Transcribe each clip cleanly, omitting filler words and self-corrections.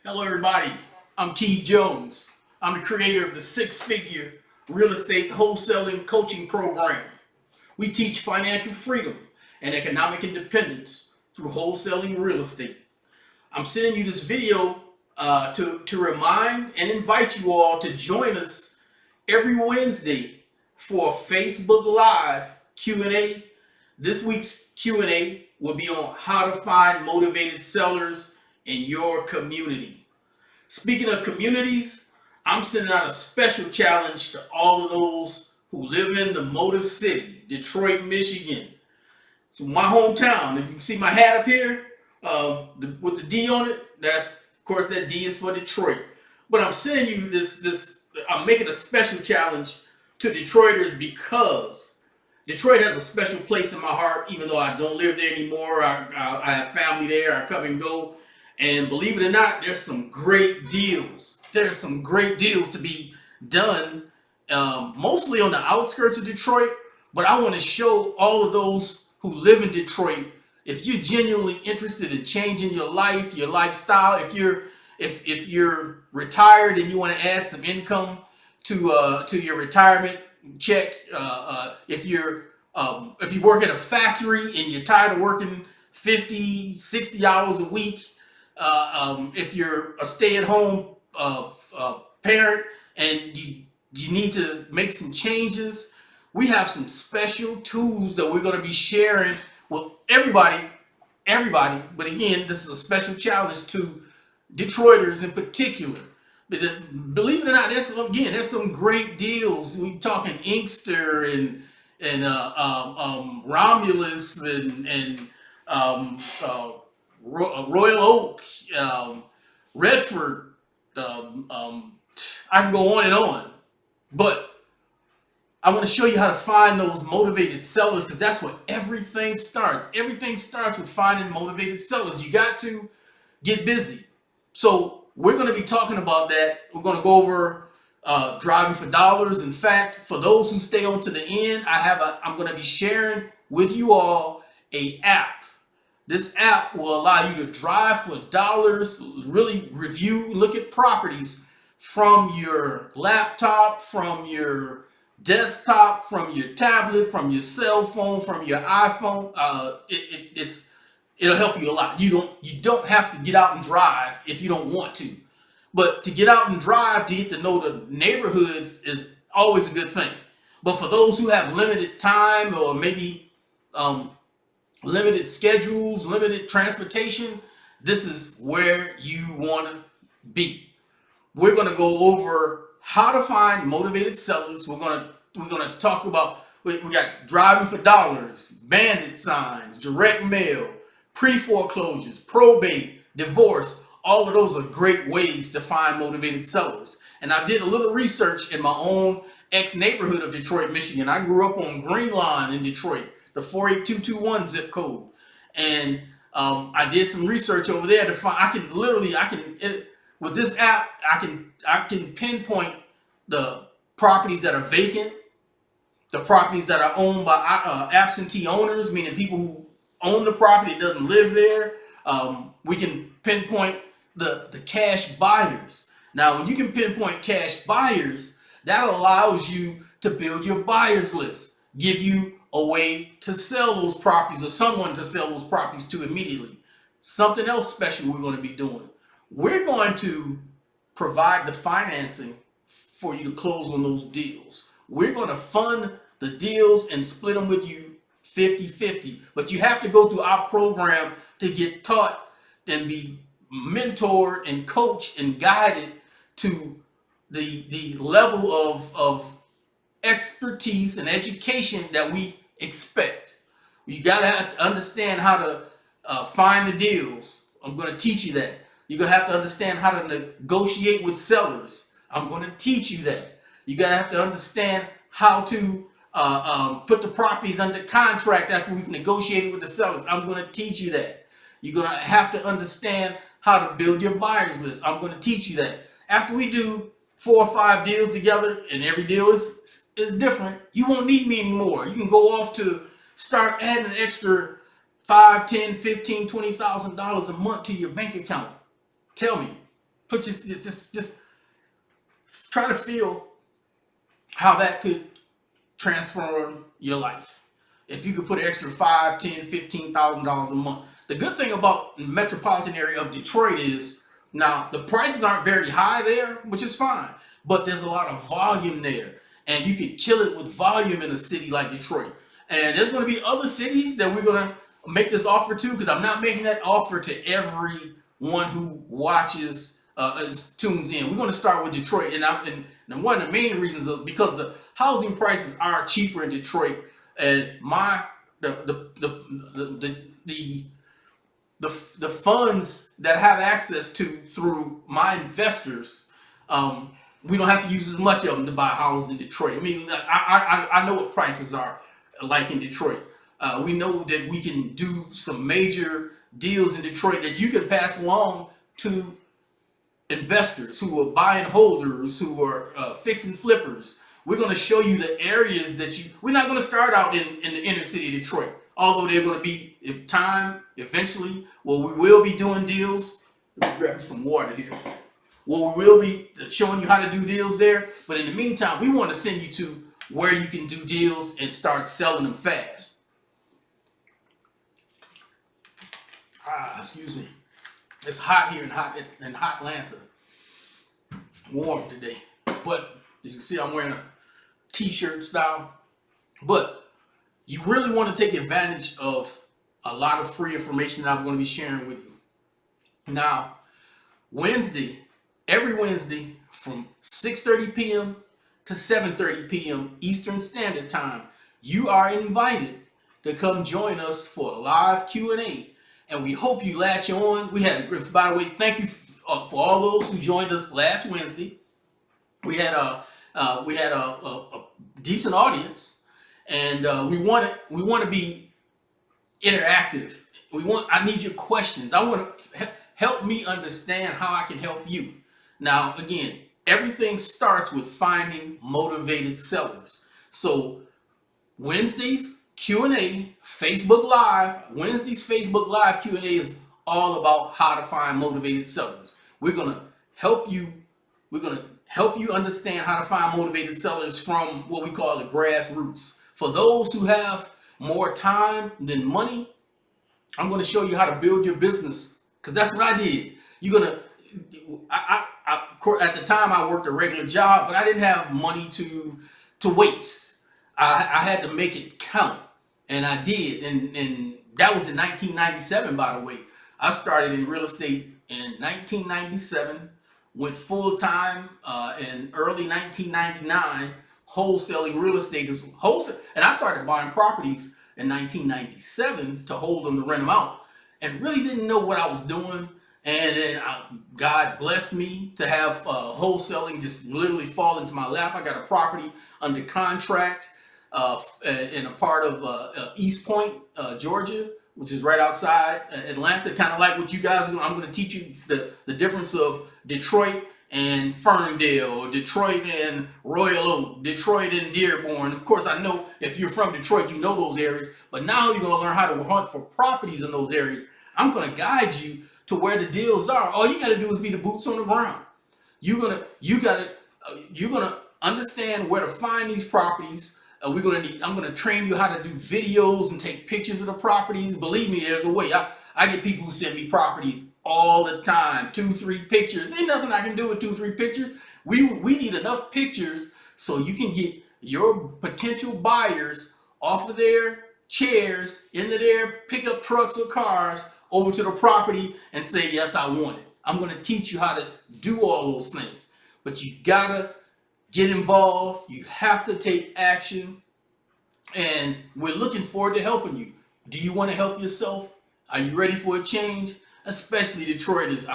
Hello, everybody. I'm Keith Jones. I'm the creator of the six-figure real estate wholesaling coaching program. We teach financial freedom and economic independence through wholesaling real estate. I'm sending you this video to remind and invite you all to join us every Wednesday for a Facebook Live Q&A. This week's Q&A will be on how to find motivated sellers in your community. Speaking of communities, I'm sending out a special challenge to all of those who live in the Motor City, Detroit, Michigan. So my hometown. If you can see my hat up here with the D on it, that's of course that D is for Detroit. But I'm sending you this. I'm making a special challenge to Detroiters because Detroit has a special place in my heart. Even though I don't live there anymore, I have family there. I come and go. And believe it or not, there's some great deals. There's some great deals to be done, mostly on the outskirts of Detroit. But I want to show all of those who live in Detroit, if you're genuinely interested in changing your life, your lifestyle, if you're retired and you want to add some income to your retirement check, if you work at a factory and you're tired of working 50, 60 hours a week, if you're a stay-at-home parent and you need to make some changes, we have some special tools that we're going to be sharing with everybody. But again, this is a special challenge to Detroiters in particular. But believe it or not, there's some great deals. We're talking Inkster and Romulus and Royal Oak, Redford. I can go on and on, but I want to show you how to find those motivated sellers because that's where everything starts. Everything starts with finding motivated sellers. You got to get busy. So we're going to be talking about that. We're going to go over driving for dollars. In fact, for those who stay on to the end, I'm going to be sharing with you all a app. This app will allow you to drive for dollars, really review, look at properties from your laptop, from your desktop, from your tablet, from your cell phone, from your iPhone. It'll help you a lot. You don't have to get out and drive if you don't want to. But to get out and drive, to get to know the neighborhoods is always a good thing. But for those who have limited time or maybe limited schedules, limited transportation, this is where you want to be. We're going to go over how to find motivated sellers. We're going to talk about, we got driving for dollars, bandit signs, direct mail, pre-foreclosures, probate, divorce. All of those are great ways to find motivated sellers. And I did a little research in my own ex-neighborhood of Detroit, Michigan. I grew up on Green Line in Detroit, the 48221 zip code. And I did some research over there to find, with this app, I can pinpoint the properties that are vacant, the properties that are owned by absentee owners, meaning people who own the property doesn't live there. We can pinpoint the cash buyers. Now, when you can pinpoint cash buyers, that allows you to build your buyers list, give you a way to sell those properties or someone to sell those properties to immediately. Something else special we're going to be doing. We're going to provide the financing for you to close on those deals. We're going to fund the deals and split them with you 50-50. But you have to go through our program to get taught and be mentored and coached and guided to the level of expertise and education that we expect. You got to have to understand how to find the deals. I'm going to teach you that. You're going to have to understand how to negotiate with sellers. I'm going to teach you that. You're going to have to understand how to put the properties under contract after we've negotiated with the sellers. I'm going to teach you that. You're going to have to understand how to build your buyers list. I'm going to teach you that. After we do 4 or 5 deals together, and every deal is different, you won't need me anymore. You can go off to start adding an extra $5, $10, $15, $20,000 a month to your bank account. Tell me, Put just try to feel how that could transform your life. If you could put an extra 5, 10, $15,000 a month. The good thing about the metropolitan area of Detroit is now the prices aren't very high there, which is fine, but there's a lot of volume there, and you can kill it with volume in a city like Detroit. And there's going to be other cities that we're going to make this offer to, because I'm not making that offer to everyone who watches tunes in. We're going to start with Detroit, and one of the main reasons is because the housing prices are cheaper in Detroit, and the funds that I have access to through my investors, we don't have to use as much of them to buy houses in Detroit. I mean, I know what prices are like in Detroit. We know that we can do some major deals in Detroit that you can pass along to investors who are buy and holders, who are fix and flippers. We're going to show you the areas that we're not going to start out in the inner city of Detroit, although they're going to be, if time, eventually, well, we will be doing deals. Let me grab some water here. Well, we will be showing you how to do deals there. But in the meantime, we want to send you to where you can do deals and start selling them fast. Excuse me. It's hot here in hot Atlanta. Warm today. But as you can see, I'm wearing a t-shirt style. But you really want to take advantage of a lot of free information that I'm going to be sharing with you. Now, every Wednesday from 6:30 p.m. to 7:30 p.m. Eastern Standard Time, you are invited to come join us for a live Q&A. And we hope you latch on. By the way, thank you for all those who joined us last Wednesday. We had a decent audience, and we want to be interactive. I need your questions. I want to help me understand how I can help you. Now, again, everything starts with finding motivated sellers. So Wednesdays Q&A, Facebook Live, Wednesday's Facebook Live Q&A is all about how to find motivated sellers. We're going to help you understand how to find motivated sellers from what we call the grassroots. For those who have more time than money, I'm going to show you how to build your business, because that's what I did. At the time I worked a regular job, but I didn't have money to waste. I had to make it count, and I did. And that was in 1997, by the way. I started in real estate in 1997, went full time in early 1999, wholesaling real estate. And I started buying properties in 1997 to hold them, to rent them out, and really didn't know what I was doing. And then God blessed me to have wholesaling just literally fall into my lap. I got a property under contract in a part of East Point, Georgia, which is right outside Atlanta, kind of like what you guys are doing. I'm going to teach you the difference of Detroit and Ferndale, or Detroit and Royal Oak, Detroit and Dearborn. Of course, I know if you're from Detroit, you know those areas, but now you're going to learn how to hunt for properties in those areas. I'm going to guide you to where the deals are. All you got to do is be the boots on the ground. You're gonna understand where to find these properties. I'm gonna train you how to do videos and take pictures of the properties. Believe me, there's a way. I get people who send me properties all the time, 2-3 pictures. Ain't nothing I can do with 2-3 pictures. We need enough pictures so you can get your potential buyers off of their chairs into their pickup trucks or cars over to the property and say, yes, I want it. I'm going to teach you how to do all those things. But you got to get involved. You have to take action. And we're looking forward to helping you. Do you want to help yourself? Are you ready for a change? Especially Detroiters.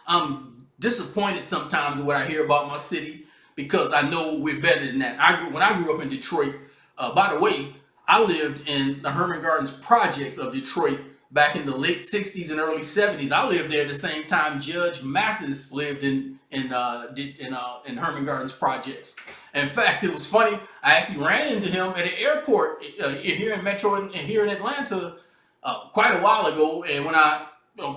I'm disappointed sometimes in what I hear about my city, because I know we're better than that. When I grew up in Detroit, by the way, I lived in the Herman Gardens projects of Detroit back in the late 60s and early 70s. I lived there at the same time Judge Mathis lived in Herman Gardens projects. In fact, it was funny. I actually ran into him at an airport here in Atlanta quite a while ago. And when I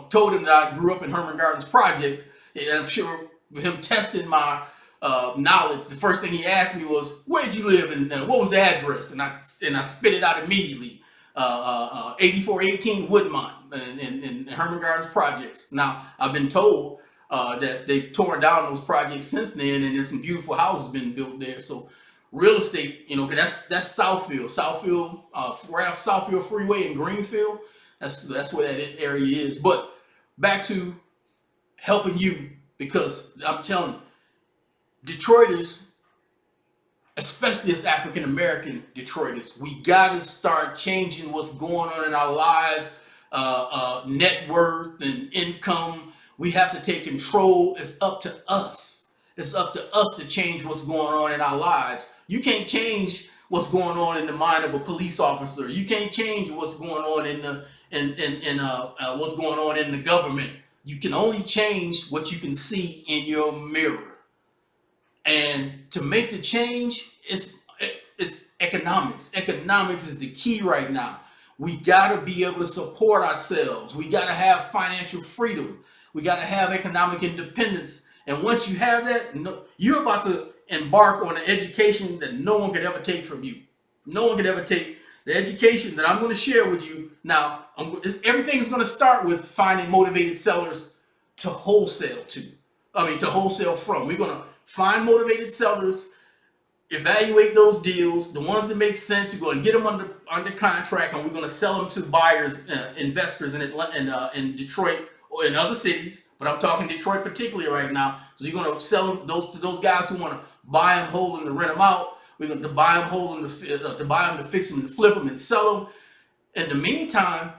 told him that I grew up in Herman Gardens project, And I'm sure with him testing my knowledge, the first thing he asked me was, "Where'd you live and what was the address?" And I spit it out immediately. 8418 Woodmont in Herman Gardens Projects. Now I've been told that they've torn down those projects since then, and there's some beautiful houses been built there. So real estate, that's Southfield, right off Southfield Freeway in Greenfield. That's where that area is. But back to helping you, because I'm telling you, Detroiters, especially as African American Detroiters, we got to start changing what's going on in our lives, net worth and income. We have to take control. It's up to us. It's up to us to change what's going on in our lives. You can't change what's going on in the mind of a police officer. You can't change what's going on what's going on in the government. You can only change what you can see in your mirror. And to make the change, it's economics. Economics is the key right now. We got to be able to support ourselves. We got to have financial freedom. We got to have economic independence. And once you have that, you're about to embark on an education that no one could ever take from you. No one could ever take the education that I'm going to share with you. Now, everything's going to start with finding motivated sellers to wholesale from. We're going to find motivated sellers, evaluate those deals, the ones that make sense. You're going to get them under contract, and we're going to sell them to buyers, investors in Detroit or in other cities. But I'm talking Detroit particularly right now. So you're going to sell them to those guys who want to buy them, hold them, to rent them out. We're going to buy them, hold them, to buy them, to fix them, to flip them, and sell them. In the meantime,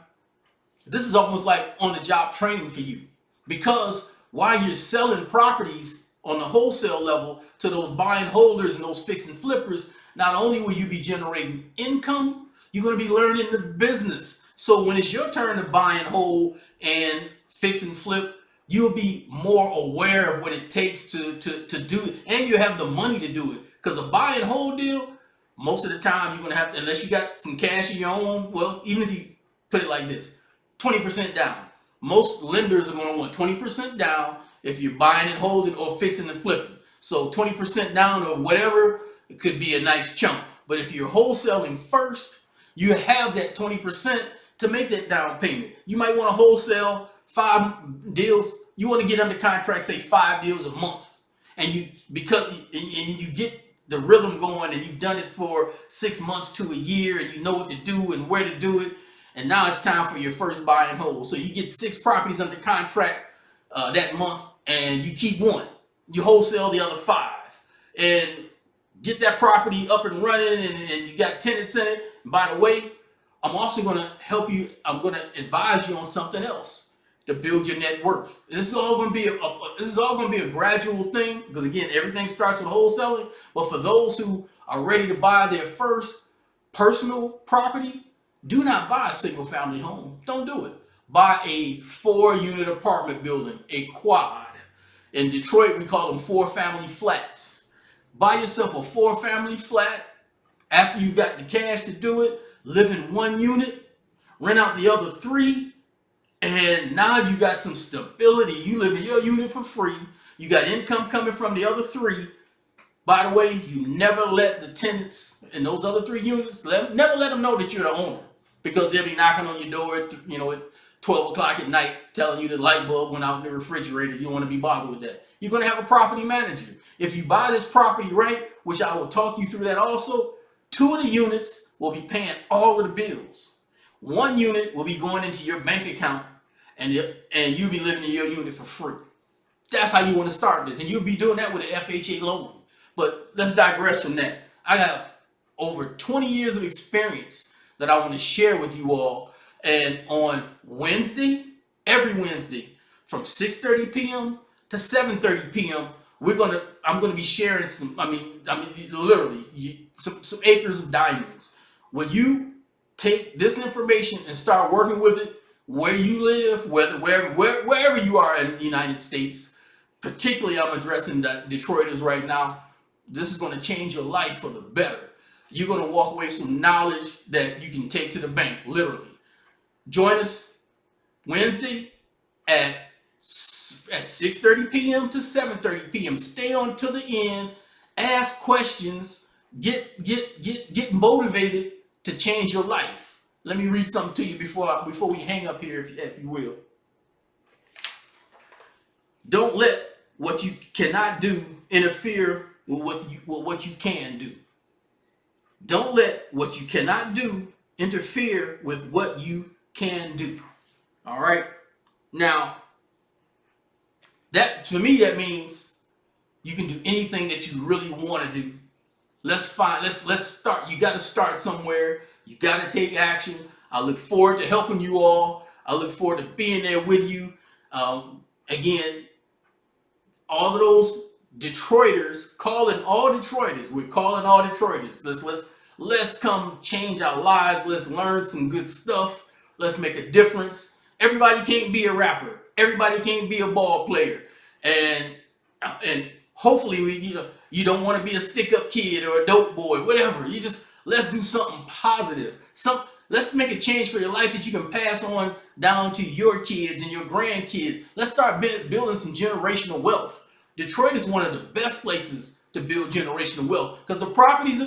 this is almost like on-the-job training for you, because while you're selling properties on the wholesale level to those buying holders and those fix and flippers, not only will you be generating income, you're going to be learning the business. So when it's your turn to buy and hold and fix and flip, you'll be more aware of what it takes to do it, and you have the money to do it. Because a buy and hold deal, most of the time you're going to have, unless you got some cash of your own, well, even if you put it like this, 20% down. Most lenders are going to want 20% down if you're buying and holding or fixing and flipping. So 20% down or whatever, it could be a nice chunk. But if you're wholesaling first, you have that 20% to make that down payment. You might want to wholesale 5 deals. You want to get under contract, say 5 deals a month. And you get the rhythm going, and you've done it for 6 months to a year, and you know what to do and where to do it. And now it's time for your first buy and hold. So you get 6 properties under contract that month, and you keep one. You wholesale the other 5 and get that property up and running, and you got tenants in it. And by the way, I'm also going to help you. I'm going to advise you on something else to build your net worth. This is all going to be a gradual thing, because again, everything starts with wholesaling. But for those who are ready to buy their first personal property, do not buy a single family home. Don't do it. Buy a 4-unit apartment building, a quad. In Detroit, we call them 4-family flats. Buy yourself a 4-family flat. After you've got the cash to do it, live in 1 unit, rent out the other 3, and now you got some stability. You live in your unit for free. You got income coming from the other 3. By the way, you never let the tenants in those other 3 units, never let them know that you're the owner, because they'll be knocking on your door at 12 o'clock at night telling you the light bulb went out in the refrigerator. You don't want to be bothered with that. You're going to have a property manager. If you buy this property right, which I will talk you through that also, 2 of the units will be paying all of the bills. 1 unit will be going into your bank account, and you'll be living in your unit for free. That's how you want to start this. And you'll be doing that with an FHA loan. But let's digress from that. I have over 20 years of experience that I want to share with you all. And on Wednesday, every Wednesday, from 6:30 p.m. to 7:30 p.m., I'm gonna be sharing some, literally some acres of diamonds. When you take this information and start working with it where you live, wherever you are in the United States, particularly I'm addressing the Detroiters right now, this is going to change your life for the better. You're going to walk away with some knowledge that you can take to the bank, literally. Join us Wednesday at at 6:30 p.m. to 7:30 p.m. Stay on to the end, ask questions, get motivated to change your life. Let me read something to you before we hang up here, if you will. Don't let what you cannot do interfere with what you can do. Don't let what you cannot do interfere with what you can do. All right. Now, that to me, that means you can do anything that you really want to do. Let's start. You got to start somewhere. You got to take action. I look forward to helping you all. I look forward to being there with you. Again, all of those Detroiters, calling all Detroiters. We're calling all Detroiters. Let's come change our lives. Let's learn some good stuff. Let's make a difference. Everybody can't be a rapper. Everybody can't be a ball player. And hopefully you don't want to be a stick-up kid or a dope boy, whatever. Let's do something positive. Let's make a change for your life that you can pass on down to your kids and your grandkids. Let's start building some generational wealth. Detroit is one of the best places to build generational wealth because the properties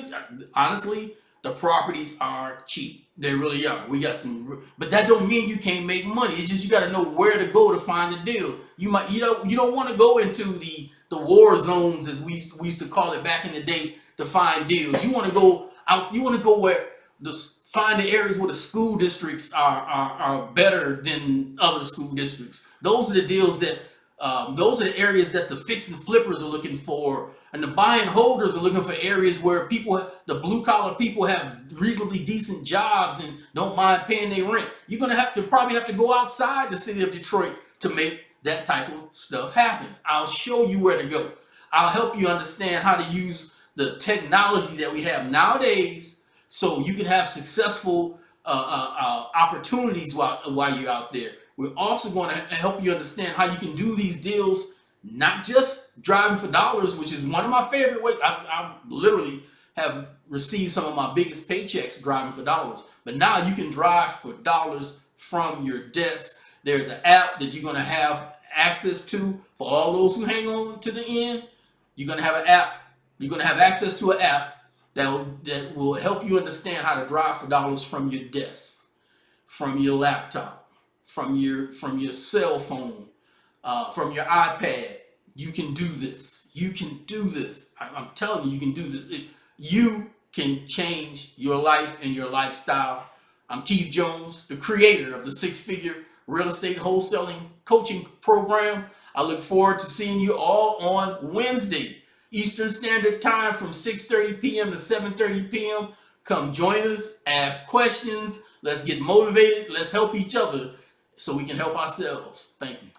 are cheap. They really are. We got some, but that don't mean you can't make money. It's just you got to know where to go to find a deal. You don't want to go into the war zones, as we used to call it back in the day, to find deals. You want to go out. You want to go find the areas where the school districts are better than other school districts. Those are the deals those are the areas that the fix and flippers are looking for, and the buy and holders are looking for areas where the blue collar people have reasonably decent jobs and don't mind paying their rent. You're gonna probably have to go outside the city of Detroit to make that type of stuff happen. I'll show you where to go. I'll help you understand how to use the technology that we have nowadays so you can have successful opportunities while you're out there. We're also going to help you understand how you can do these deals, not just driving for dollars, which is one of my favorite ways. I literally have received some of my biggest paychecks driving for dollars. But now you can drive for dollars from your desk. There's an app that you're going to have access to for all those who hang on to the end. You're going to have an app. You're going to have access to an app that will help you understand how to drive for dollars from your desk, from your laptop, from your cell phone, from your iPad. You can do this. You can do this. I'm telling you, you can do this. You can change your life and your lifestyle. I'm Keith Jones, the creator of the Six-Figure Real Estate Wholesaling Coaching Program. I look forward to seeing you all on Wednesday, Eastern Standard Time, from 6:30 p.m. to 7:30 p.m. Come join us, ask questions. Let's get motivated. Let's help each other so we can help ourselves. Thank you.